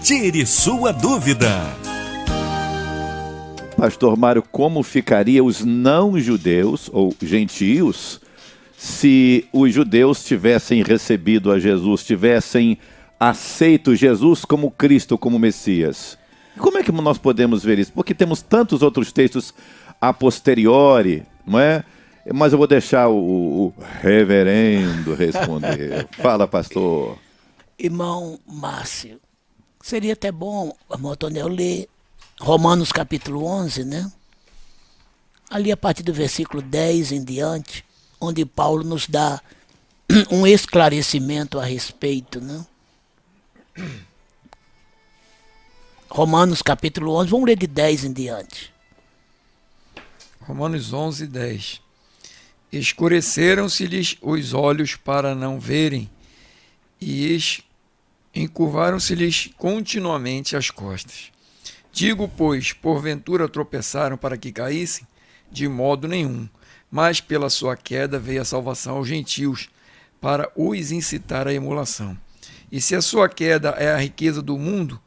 Tire sua dúvida. Pastor Mário, como ficaria os não-judeus ou gentios se os judeus tivessem recebido a Jesus, tivessem aceito Jesus como Cristo, como Messias? Como é que nós podemos ver isso? Porque temos tantos outros textos a posteriori, não é? Mas eu vou deixar o reverendo responder. Fala, pastor. Irmão Márcio, seria até bom, Antônio, ler Romanos capítulo 11, né? Ali a partir do versículo 10 em diante, onde Paulo nos dá um esclarecimento a respeito, né? Romanos capítulo 11, vamos ler de 10 em diante. Romanos 11, 10. Escureceram-se-lhes os olhos para não verem, e encurvaram-se-lhes continuamente as costas. Digo, pois, porventura tropeçaram para que caíssem? De modo nenhum, mas pela sua queda veio a salvação aos gentios, para os incitar à emulação. E se a sua queda é a riqueza do mundo,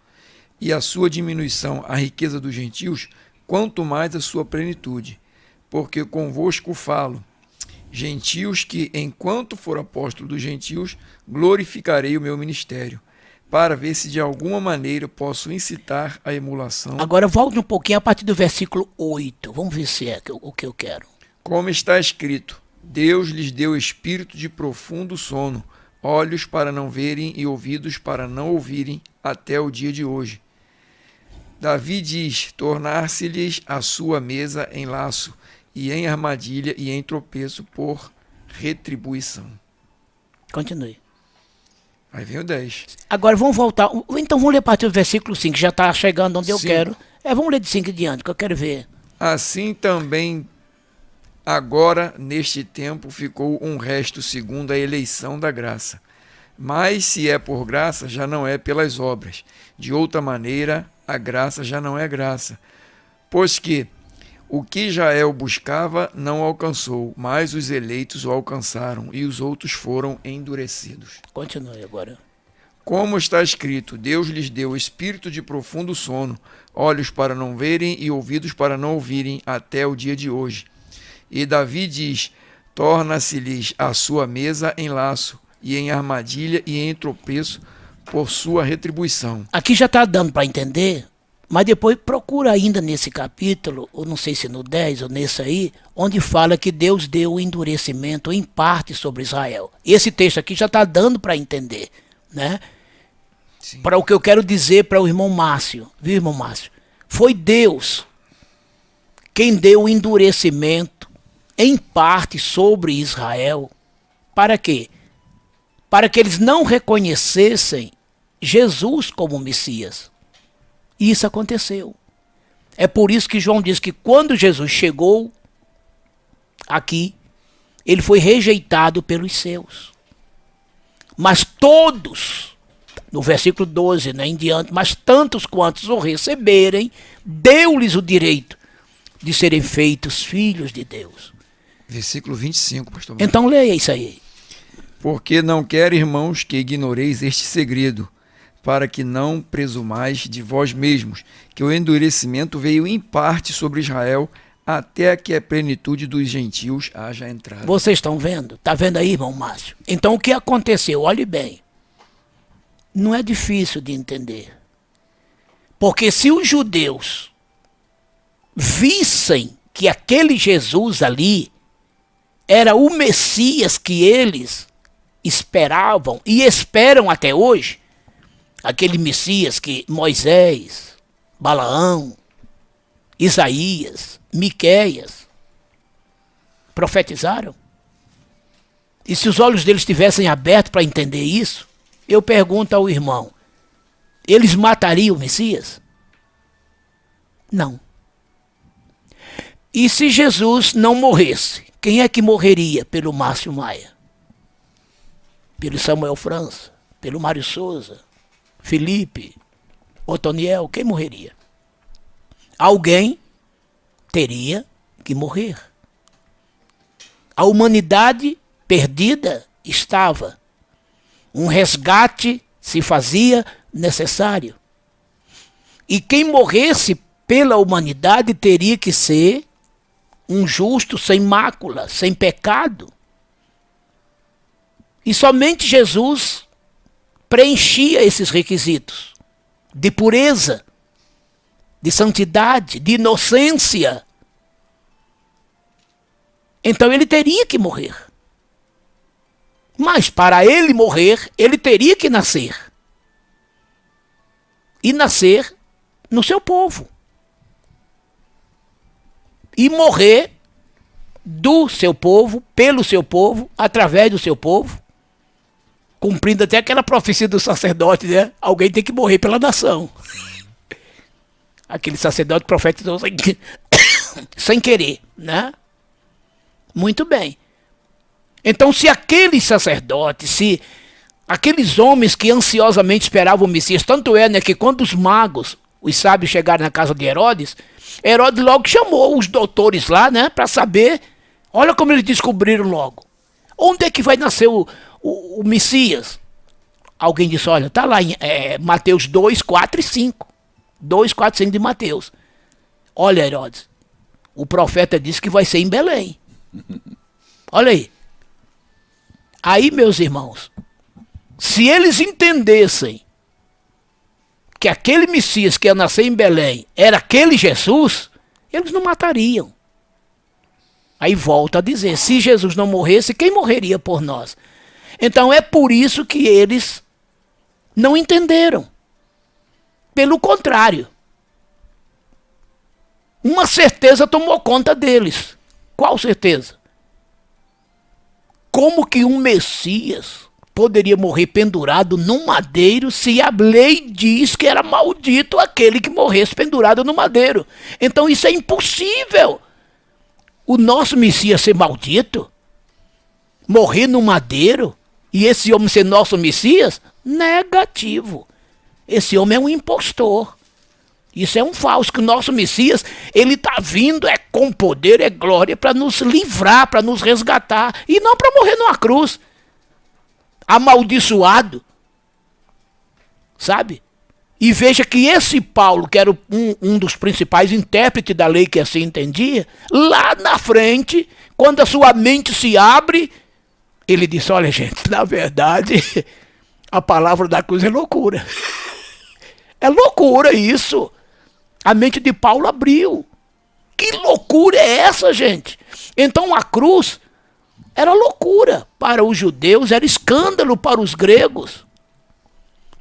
e a sua diminuição a riqueza dos gentios, quanto mais a sua plenitude. Porque convosco falo, gentios, que, enquanto for apóstolo dos gentios, glorificarei o meu ministério, para ver se de alguma maneira posso incitar a emulação. Agora volte um pouquinho a partir do versículo 8, vamos ver se é o que eu quero. Como está escrito, Deus lhes deu espírito de profundo sono, olhos para não verem e ouvidos para não ouvirem, até o dia de hoje. Davi diz, tornar-se-lhes a sua mesa em laço, e em armadilha e em tropeço por retribuição. Continue. Aí vem o 10. Agora vamos voltar, então vamos ler a partir do versículo 5, que já está chegando onde eu 5. quero. Vamos ler de 5 em diante, que eu quero ver. Assim também, agora, neste tempo, ficou um resto segundo a eleição da graça. Mas se é por graça, já não é pelas obras. De outra maneira, a graça já não é graça. Pois que o que Israel buscava não alcançou, mas os eleitos o alcançaram, e os outros foram endurecidos. Continue agora. Como está escrito, Deus lhes deu espírito de profundo sono, olhos para não verem e ouvidos para não ouvirem, até o dia de hoje. E Davi diz, torna-se-lhes a sua mesa em laço, e em armadilha e em tropeço, por sua retribuição. Aqui já está dando para entender, mas depois procura ainda nesse capítulo, ou não sei se no 10 ou nesse aí, onde fala que Deus deu o endurecimento em parte sobre Israel. Esse texto aqui já está dando para entender, né? Para o que eu quero dizer para o irmão Márcio, viu, irmão Márcio? Foi Deus quem deu o endurecimento em parte sobre Israel. Para quê? Para que eles não reconhecessem Jesus como Messias. E isso aconteceu. É por isso que João diz que quando Jesus chegou aqui, ele foi rejeitado pelos seus. Mas todos, no versículo 12, né, em diante, mas tantos quantos o receberem, deu-lhes o direito de serem feitos filhos de Deus. Versículo 25, pastor. Então leia isso aí. Porque não quero, irmãos, que ignoreis este segredo, para que não presumais de vós mesmos, que o endurecimento veio em parte sobre Israel, até que a plenitude dos gentios haja entrado. Vocês estão vendo? Está vendo aí, irmão Márcio? Então o que aconteceu? Olhe bem. Não é difícil de entender. Porque se os judeus vissem que aquele Jesus ali era o Messias que eles esperavam e esperam até hoje, aquele Messias que Moisés, Balaão, Isaías, Miqueias profetizaram. E se os olhos deles estivessem abertos para entender isso, eu pergunto ao irmão, eles matariam o Messias? Não. E se Jesus não morresse, quem é que morreria pelo Márcio Maia? Pelo Samuel França? Pelo Mário Souza? Felipe? Otoniel? Quem morreria? Alguém teria que morrer. A humanidade perdida estava. Um resgate se fazia necessário. E quem morresse pela humanidade teria que ser um justo sem mácula, sem pecado. E somente Jesus preenchia esses requisitos de pureza, de santidade, de inocência. Então ele teria que morrer. Mas para ele morrer, ele teria que nascer. E nascer no seu povo. E morrer do seu povo, pelo seu povo, através do seu povo, cumprindo até aquela profecia do sacerdote, né? Alguém tem que morrer pela nação. Aquele sacerdote profetizou sem querer, né? Muito bem. Então, se aqueles sacerdotes, se aqueles homens que ansiosamente esperavam o Messias, tanto é, né, que quando os magos, os sábios chegaram na casa de Herodes, Herodes logo chamou os doutores lá, né, para saber. Olha como eles descobriram logo. Onde é que vai nascer o Messias? Alguém disse, olha, está lá em Mateus 2, 4 e 5. 2, 4 e 5 de Mateus. Olha, Herodes, o profeta disse que vai ser em Belém. Olha aí. Aí, meus irmãos, se eles entendessem que aquele Messias que ia nascer em Belém era aquele Jesus, eles não matariam. Aí volta a dizer, se Jesus não morresse, quem morreria por nós? Então é por isso que eles não entenderam. Pelo contrário, uma certeza tomou conta deles. Qual certeza? Como que um Messias poderia morrer pendurado num madeiro se a lei diz que era maldito aquele que morresse pendurado no madeiro? Então isso é impossível. O nosso Messias ser maldito? Morrer no madeiro? E esse homem ser nosso Messias? Negativo. Esse homem é um impostor. Isso é um falso, que o nosso Messias, ele está vindo, com poder, glória, para nos livrar, para nos resgatar, e não para morrer numa cruz, amaldiçoado, sabe? E veja que esse Paulo, que era um dos principais intérpretes da lei que assim entendia, lá na frente, quando a sua mente se abre, ele disse, olha gente, na verdade, a palavra da cruz é loucura. É loucura isso. A mente de Paulo abriu. Que loucura é essa, gente? Então a cruz era loucura para os judeus, era escândalo para os gregos.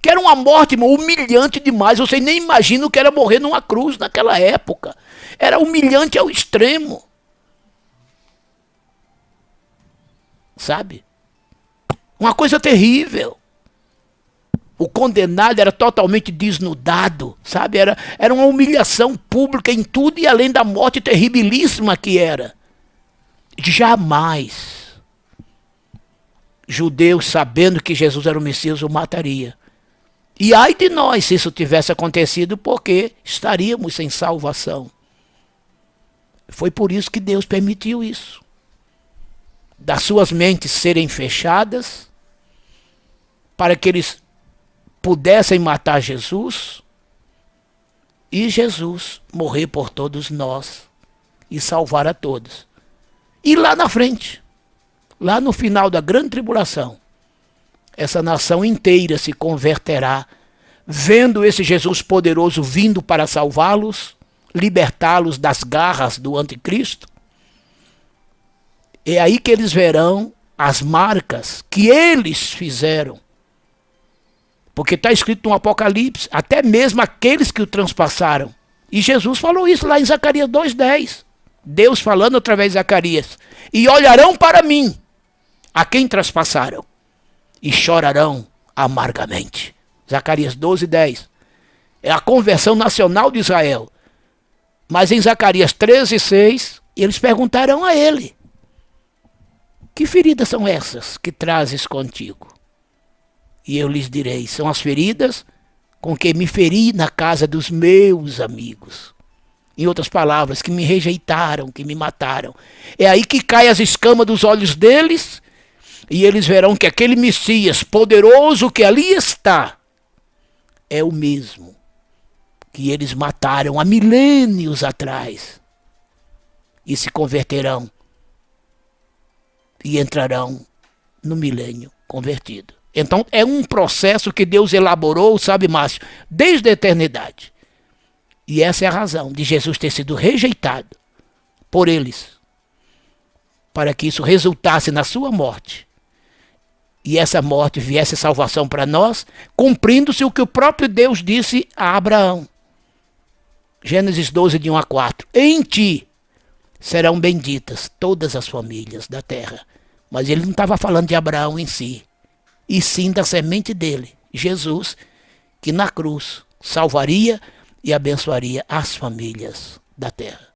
Que era uma morte humilhante demais. Você nem imagina o que era morrer numa cruz naquela época. Era humilhante ao extremo. Sabe? Uma coisa terrível. O condenado era totalmente desnudado, sabe? Era uma humilhação pública em tudo e além da morte terribilíssima que era. Jamais judeus, sabendo que Jesus era o Messias, o mataria. E ai de nós se isso tivesse acontecido, porque estaríamos sem salvação. Foi por isso que Deus permitiu isso. Das suas mentes serem fechadas, para que eles pudessem matar Jesus, e Jesus morrer por todos nós e salvar a todos. E lá na frente, lá no final da grande tribulação, essa nação inteira se converterá, vendo esse Jesus poderoso vindo para salvá-los, libertá-los das garras do anticristo. É aí que eles verão as marcas que eles fizeram. Porque está escrito no Apocalipse, até mesmo aqueles que o transpassaram. E Jesus falou isso lá em Zacarias 2,10. Deus falando através de Zacarias. E olharão para mim, a quem traspassaram, e chorarão amargamente. Zacarias 12,10. É a conversão nacional de Israel. Mas em Zacarias 13,6, eles perguntarão a ele, que feridas são essas que trazes contigo? E eu lhes direi, são as feridas com que me feri na casa dos meus amigos. Em outras palavras, que me rejeitaram, que me mataram. É aí que caem as escamas dos olhos deles, e eles verão que aquele Messias poderoso que ali está, é o mesmo que eles mataram há milênios atrás e se converterão e entrarão no milênio convertido. Então é um processo que Deus elaborou, sabe, Márcio, desde a eternidade. E essa é a razão de Jesus ter sido rejeitado por eles, para que isso resultasse na sua morte. E essa morte viesse salvação para nós, cumprindo-se o que o próprio Deus disse a Abraão. Gênesis 12, de 1 a 4. Em ti serão benditas todas as famílias da terra. Mas ele não estava falando de Abraão em si, e sim da semente dele, Jesus, que na cruz salvaria e abençoaria as famílias da terra.